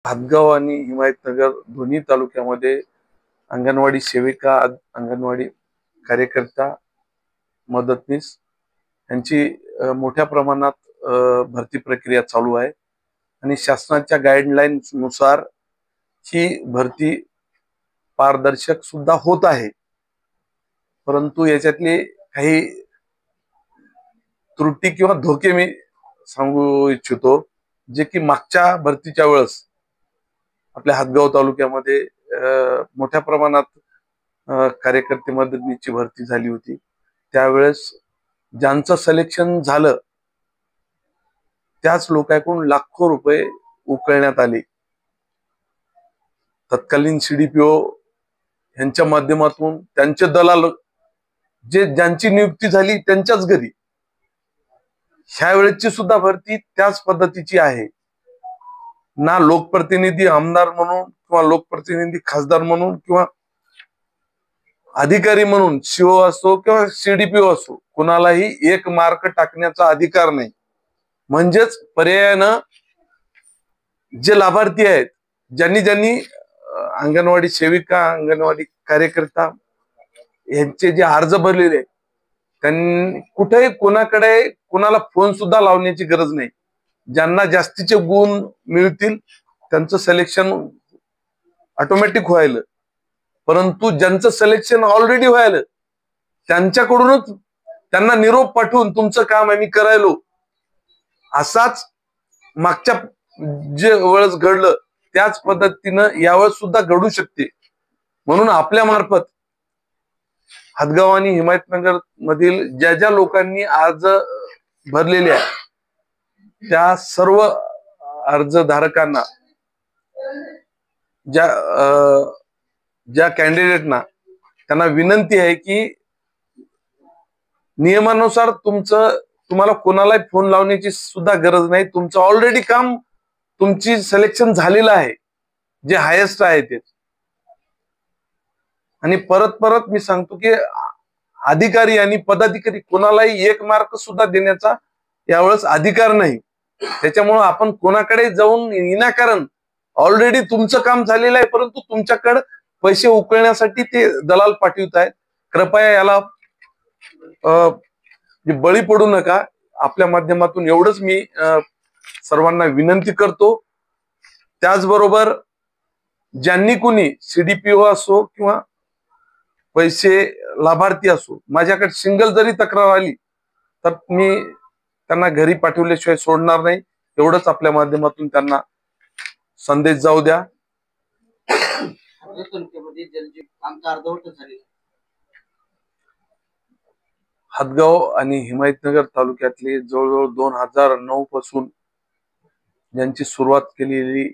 हातगाव आणि हिमायतनगर दोन्ही तालुक्यामध्ये अंगणवाडी सेविका, अंगणवाडी कार्यकर्ता, मदतनीस यांची मोठ्या प्रमाणात भरती प्रक्रिया चालू आहे आणि शासनाच्या गाईडलाईन नुसार ही भरती पारदर्शक सुद्धा होत आहे. परंतु याच्यातले काही त्रुटी किंवा धोके मी सांगू इच्छितो, जे की मागच्या भरतीच्या वेळेस आपल्या हातगाव तालुक्यामध्ये मोठ्या प्रमाणात कार्यकर्ते मदतनीसची भरती झाली होती. त्यावेळेस ज्यांचं सिलेक्शन झालं त्याच लोकांकडून लाखो रुपये उकळण्यात आले. तत्कालीन सीडीपीओ यांच्या माध्यमातून त्यांचे दलाल ज्यांची नियुक्ती झाली त्यांच्याच घरी ह्या वेळेची सुद्धा भरती त्याच पद्धतीची आहे. ना लोकप्रतिनिधी आमदार म्हणून किंवा लोकप्रतिनिधी खासदार म्हणून किंवा अधिकारी म्हणून सीओ असो किंवा सीडीपीओ असो कुणालाही एक मार्क टाकण्याचा अधिकार नाही. म्हणजेच पर्यायानं जे लाभार्थी आहेत, ज्यांनी ज्यांनी अंगणवाडी सेविका, अंगणवाडी कार्यकर्ता यांचे जे अर्ज भरलेले आहेत, त्यांनी कुठेही कोणाकडे कोणाला फोन सुद्धा लावण्याची गरज नाही. ज्यांना जास्तीचे गुण मिळतील त्यांचं सिलेक्शन ऑटोमॅटिक व्हायला, परंतु ज्यांचं सिलेक्शन ऑलरेडी व्हायला त्यांच्याकडूनच त्यांना निरोप पाठवून तुमचं काम आम्ही करायलो, असाच मागच्या जे वेळेस घडलं त्याच पद्धतीनं यावेळेस सुद्धा घडू शकते. म्हणून आपल्या मार्फत हातगाव आणि हिमायतनगर मधील ज्या ज्या लोकांनी अर्ज भरलेले आहे त्या सर्व अर्जधारकांना, ज्या कॅन्डिडेटना त्यांना विनंती आहे की नियमानुसार तुम्हाला कोणालाही फोन लावण्याची सुद्धा गरज नाही. तुमचं ऑलरेडी काम, तुमची सिलेक्शन झालेलं आहे, जे हायेस्ट आहे ते. आणि परत परत मी सांगतो की अधिकारी आणि पदाधिकारी कोणालाही एक मार्क सुद्धा देण्याचा यावेळेस अधिकार नाही. त्याच्यामुळं आपण कोणाकडे जाऊन विनाकारण ऑलरेडी तुमचं काम झालेलं आहे परंतु तुमच्याकडे पैसे उकळण्यासाठी ते दलाल पाठवित आहेत. कृपया याला बळी पडू नका. आपल्या माध्यमातून एवढंच मी सर्वांना विनंती करतो. त्याचबरोबर ज्यांनी कुणी सीडीपीओ असो किंवा पैसे लाभार्थी असो माझ्याकडे सिंगल जरी तक्रार आली तर मी त्यांना घरी पाठवल्याशिवाय सोडणार नाही. एवढंच आपल्या माध्यमातून त्यांना संदेश जाऊ द्या. हातगाव आणि हिमायतनगर तालुक्यातले जवळजवळ 2009 पासून ज्यांची सुरुवात केलेली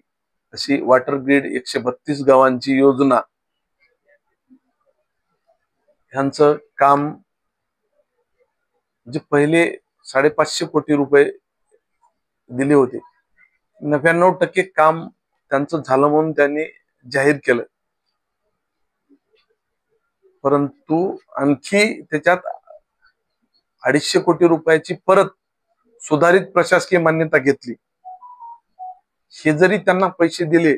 अशी वॉटर ग्रीड 132 गावांची योजना, ह्यांचं काम जे पहिले 550 कोटी रुपये दिले होते, 99% काम त्यांचं झालं म्हणून त्यांनी जाहीर केलं. परंतु आणखी त्याच्यात 250 कोटी रुपयाची परत सुधारित प्रशासकीय मान्यता घेतली. हे जरी त्यांना पैसे दिले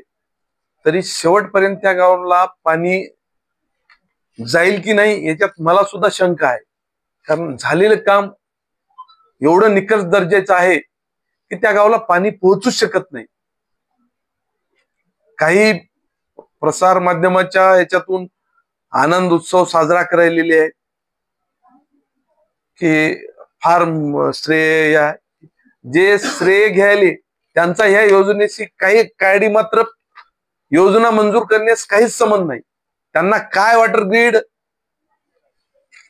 तरी शेवटपर्यंत त्या गावाला पाणी जाईल की नाही याच्यात मला सुद्धा शंका आहे. कारण झालेलं काम एवढं निकष दर्जाचं आहे की त्या गावाला पाणी पोहोचूच शकत नाही. काही प्रसार माध्यमाच्या याच्यातून आनंद उत्सव साजरा करायलेले आहे की फार श्रेय, जे श्रेय घ्यायले त्यांचा ह्या योजनेशी काही काळडी मात्र योजना मंजूर करण्यास काहीच संबंध नाही. त्यांना काय वॉटर ग्रीड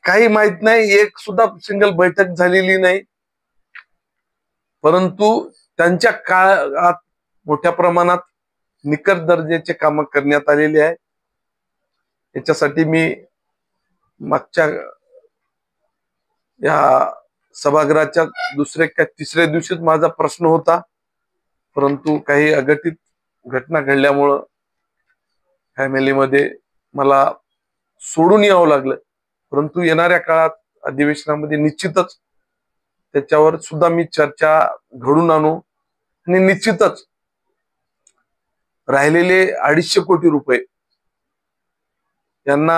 काही माहित नाही, एक सुद्धा सिंगल बैठक झालेली नाही. परंतु त्यांच्या काळात मोठ्या प्रमाणात निकष दर्जाचे काम करण्यात आलेले आहे. याच्यासाठी मी मागच्या या सभागृहाच्या दुसऱ्या का तिसऱ्या दिवशीच माझा प्रश्न होता, परंतु काही अघटित घटना घडल्यामुळं फॅमिलीमध्ये मला सोडून यावं लागलं. परंतु येणाऱ्या काळात अधिवेशनामध्ये निश्चितच त्याच्यावर सुद्धा मी चर्चा घडून आणू आणि निश्चितच राहिलेले 250 कोटी रुपये यांना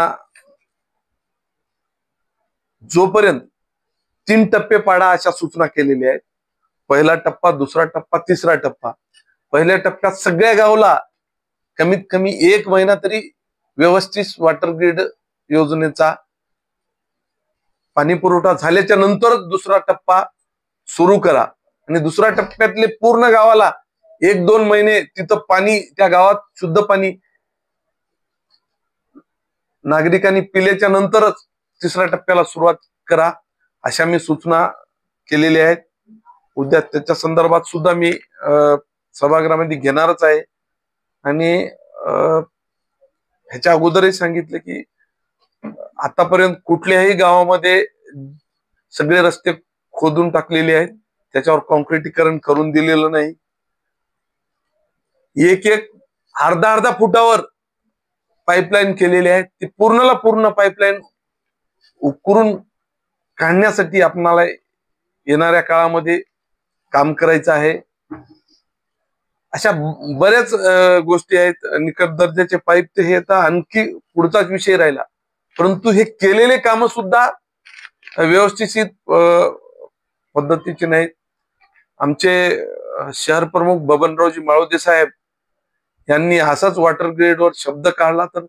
जोपर्यंत 3 टप्पे पाडा अशा सूचना केलेल्या आहेत. पहिला टप्पा, दुसरा टप्पा, तिसरा टप्पा. पहिल्या टप्प्यात सगळ्या गावाला कमीत कमी 1 महिना तरी व्यवस्थित वॉटर ग्रीड योजनेचा पाणी पुरवठा झाल्याच्या नंतरच दुसरा टप्पा सुरू करा. आणि दुसऱ्या टप्प्यातले पूर्ण गावाला 1-2 महिने तिथं पाणी, त्या गावात शुद्ध पाणी नागरिकांनी पिल्याच्या नंतरच तिसऱ्या टप्प्याला सुरुवात करा, अशा मी सूचना केलेल्या आहेत. उद्या त्याच्या संदर्भात सुद्धा मी सभागृहामध्ये घेणारच आहे. आणि ह्याच्या अगोदरही सांगितलं की आतापर्यंत कुठल्याही गावामध्ये सगळे रस्ते खोदून टाकलेले आहेत, त्याच्यावर कॉन्क्रिटीकरण करून दिलेलं नाही. एक अर्धा फुटावर पाईपलाईन केलेली आहे. ती पूर्णला पूर्ण पाईपलाईन उकरून काढण्यासाठी आपणाला येणाऱ्या काळामध्ये काम करायचं आहे. अशा बऱ्याच गोष्टी आहेत. निकट दर्जाचे पाईप ते हे तर आणखी पुढचाच विषय राहिला, परंतु हे केलेले काम सुद्धा व्यवस्थित पद्धतीचे नाहीत. आमचे शहर प्रमुख बबनरावजी माळोदे साहेब यांनी असाच वॉटर ग्रीडवर शब्द काढला तर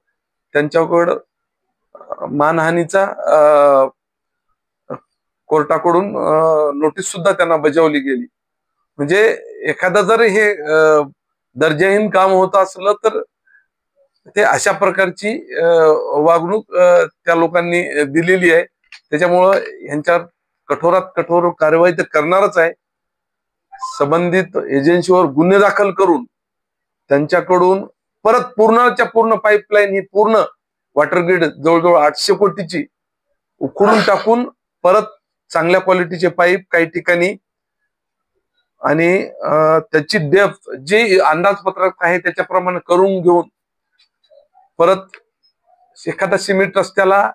त्यांच्याकडं मानहानीचा कोर्टाकडून नोटीस सुद्धा त्यांना बजावली गेली. म्हणजे एखादा जर हे दर्जाहीन काम होत असलं तर ते अशा प्रकारची वागणूक त्या लोकांनी दिलेली आहे. त्याच्यामुळं यांच्यावर कठोरात कठोर कारवाई तर करणारच आहे. संबंधित एजन्सीवर गुन्हे दाखल करून त्यांच्याकडून परत पूर्णच्या पूर्ण पाईपलाईन ही पूर्ण वॉटर ग्रीड जवळजवळ 800 कोटीची उखडून टाकून परत चांगल्या क्वालिटीचे पाईप काही ठिकाणी आणि त्याची डेप्थ जे अंदाजपत्रक आहे त्याच्याप्रमाणे करून घेऊन परत एखादा सिमेंट रस्त्याला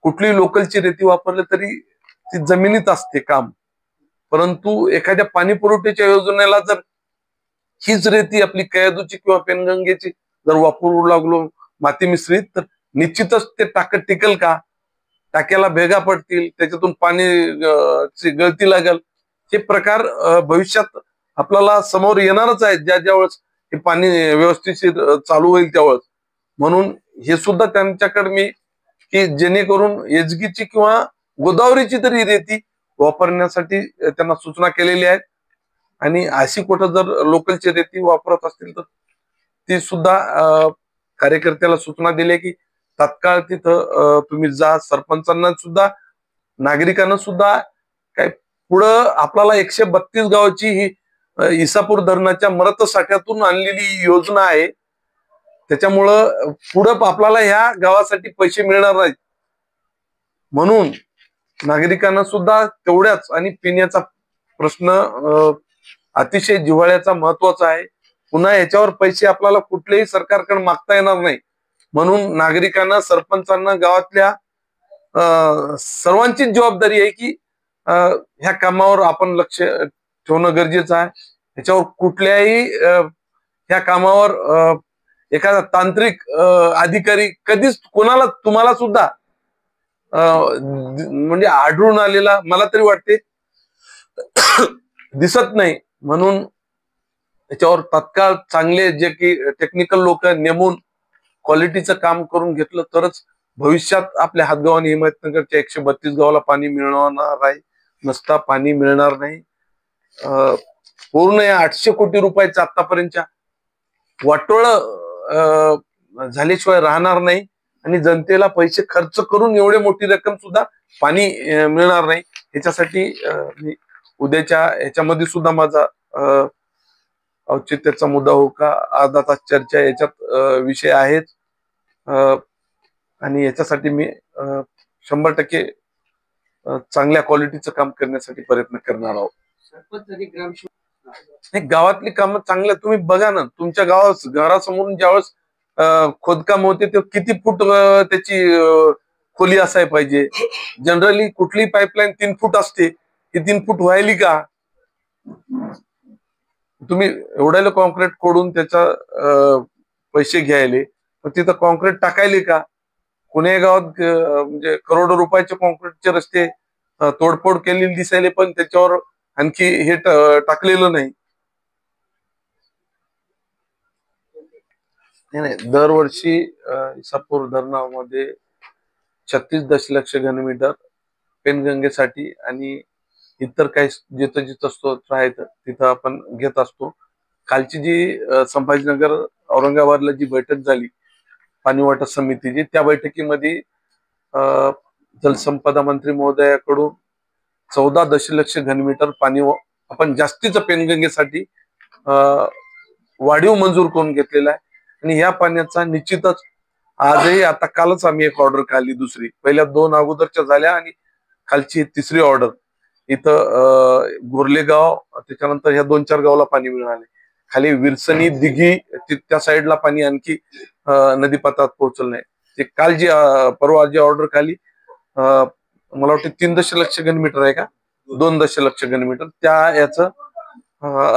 कुठली लोकलची रेती वापरली तरी ती जमिनीत असते काम, परंतु एखाद्या पाणी पुरवठ्याच्या योजनेला जर हीच रेती आपली कयादूची किंवा पेनगंगेची जर वापरू लागलो माती मिश्रित, तर निश्चितच ते टाकत टिकल का? टाक्याला भेगा पडतील, त्याच्यातून पाणी गळती लागेल. हे प्रकार भविष्यात आपल्याला समोर येणारच आहे ज्या वेळेस हे पाणी व्यवस्थित चालू होईल त्यावेळेस. म्हणून हे सुद्धा त्यांच्याकडे मी की जेणेकरून एजगीची किंवा गोदावरीची तरी रेती वापरण्यासाठी त्यांना सूचना केलेली आहेत. आणि अशी कुठं जर लोकलची रेती वापरत असतील तर ती सुद्धा कार्यकर्त्याला सूचना दिली की तात्काळ तिथं तुम्ही जा. सरपंचांना सुद्धा नागरिकांना सुद्धा काय पुढं आपल्याला 132 गावाची ही इसापूर धरणाच्या मृत साठ्यातून आणलेली योजना आहे. त्याच्यामुळं पुढं आपल्याला ह्या गावासाठी पैसे मिळणार नाहीत. म्हणून नागरिकांना सुद्धा तेवढ्याच, आणि पिण्याचा प्रश्न अतिशय जिव्हाळ्याचा महत्वाचा आहे. पुन्हा याच्यावर पैसे आपल्याला कुठल्याही सरकारकडे मागता येणार नाही. म्हणून नागरिकांना, सरपंचांना, गावातल्या सर्वांचीच जबाबदारी आहे की ह्या कामावर आपण लक्ष ठेवणं गरजेचं आहे. ह्याच्यावर कुठल्याही ह्या कामावर एखादा तांत्रिक अधिकारी कधीच कोणाला, तुम्हाला सुद्धा म्हणजे आढळून आलेला मला तरी वाटते दिसत नाही. म्हणून त्याच्यावर तात्काळ चांगले जे की टेक्निकल लोक नेमून क्वालिटीचं काम करून घेतलं तरच भविष्यात आपल्या हातगाव आणि हिमायतनगरच्या 132 गावाला पाणी मिळणार आहे. नसता पाणी मिळणार नाही. पूर्ण या 800 कोटी रुपयाचं आतापर्यंतच्या वाटोळ झाल्याशिवाय राहणार नाही. आणि जनतेला पैसे खर्च करून एवढे मोठी रक्कम सुद्धा पाणी मिळणार नाही. ह्याच्यासाठी मी उद्याच्या ह्याच्यामध्ये सुद्धा माझा औचित्याचा मुद्दा हो का अर्धा तास चर्चा याच्यात विषय आहेत. आणि याच्यासाठी मी 100% चांगल्या क्वालिटीचं काम करण्यासाठी प्रयत्न करणार आहोत. गावातली कामं चांगल्या तुम्ही बघा ना, तुमच्या घरासमोरून ज्यावेळेस खोदकाम होते ते किती फूट त्याची खोली असाय पाहिजे. जनरली कुठली पाईपलाईन 3 फूट असते, ही 3 फूट व्हायली का? तुम्ही एवढ्याला कॉन्क्रीट खोडून त्याचा पैसे घ्यायले, पण तिथं कॉन्क्रीट टाकायले का? कुण्या गावात म्हणजे करोडो रुपयाचे कॉन्क्रीटचे रस्ते तोडफोड केलेली दिसायले, पण त्याच्यावर आणखी हे टाकलेलं नाही. नाही, दरवर्षी इसापूर धरणामध्ये 36 दशलक्ष घनमीटर पेनगंगेसाठी आणि इतर काही जिथं जिथं स्तोत्र आहेत तिथं आपण घेत असतो. कालची जी संभाजीनगर औरंगाबादला जी बैठक झाली पाणी वाटप समितीची, त्या बैठकीमध्ये जलसंपदा मंत्री महोदयाकडून 14 दशलक्ष घनमीटर पाणी आपण जास्तीचं पेनगंगेसाठी वाढीव मंजूर करून घेतलेला आहे. आणि या पाण्याचा निश्चितच आजही, आता कालच आम्ही एक ऑर्डर काढली, दुसरी, पहिल्या 2 अगोदरच्या झाल्या आणि कालची तिसरी ऑर्डर. इथं गोरलेगाव, त्याच्यानंतर ह्या 2-4 गावाला पाणी मिळाले. खाली विरसनी, दिघी त्या साईडला पाणी आणखी नदीपात्रात पोहोचलं नाही. ते काल जी परवा जी ऑर्डर खाली मला वाटतं 3 दशलक्ष घनमीटर आहे का, 2 दशलक्ष घनमीटर त्या याचं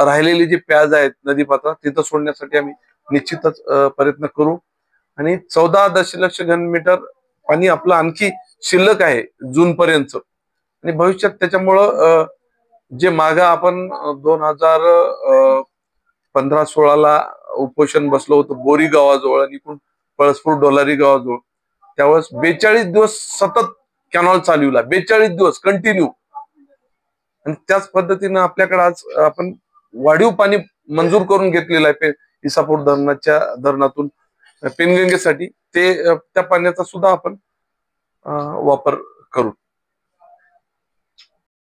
राहिलेले जे प्याज आहेत नदीपात्रात तिथं सोडण्यासाठी आम्ही निश्चितच प्रयत्न करू. आणि 14 दशलक्ष घनमीटर पाणी आपलं आणखी शिल्लक आहे जून पर्यंत. आणि भविष्यात त्याच्यामुळं जे मागं आपण 2015-16ला उपोषण बसलो होतो बोरी गावाजवळ आणि पळसपूर डोलारी गावाजवळ, त्यावेळेस 42 दिवस सतत कॅनॉल चालवला, 42 दिवस कंटिन्यू. आणि त्याच पद्धतीनं आपल्याकडे आज आपण वाढीव पाणी मंजूर करून घेतलेलं आहे इसापूर धरणातून पेनगंगेसाठी. ते त्या पाण्याचा सुद्धा आपण वापर करू.